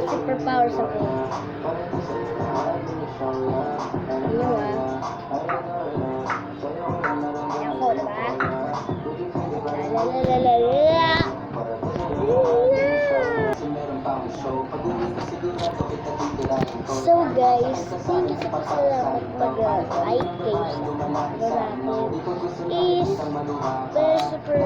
superpowers ako. Ano ba? Ako, diba? Lalalala. So guys, thank you sa pasalamat mag-like kay natin is super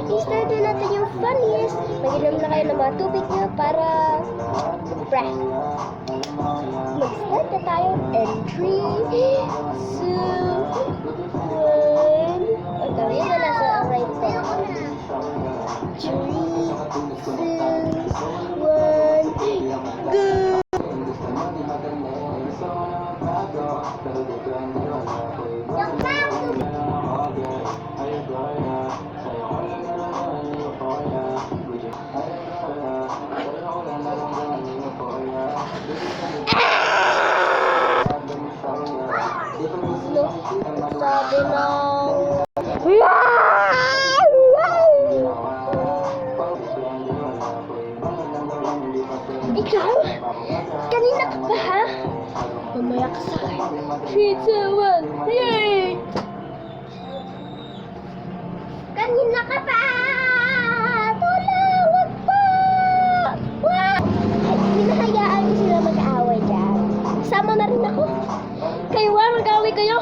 i-start na natin yung funniest. Mag-inom na kayo ng mga tubig nyo para mag-start na tayo in 3, 2, 1. Ito, yun na nasa right there. 3, 2, 1, go! Sabi ng ikaw? Kanina ka pa ha? Mamaya ka sa akin. 3, 2, 1, yay! Kanina ka pa! Tulong! Wag pa! Wag! Hinahayaan ko sila mag-aaway dyan. Sama na rin ako. Kayo mag-aaway kayo?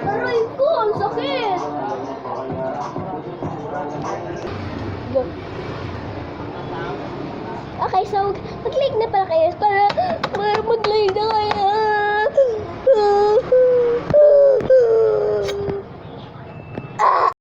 Aray ko, ang sakit! Go. Okay, so mag-like na pala kayo para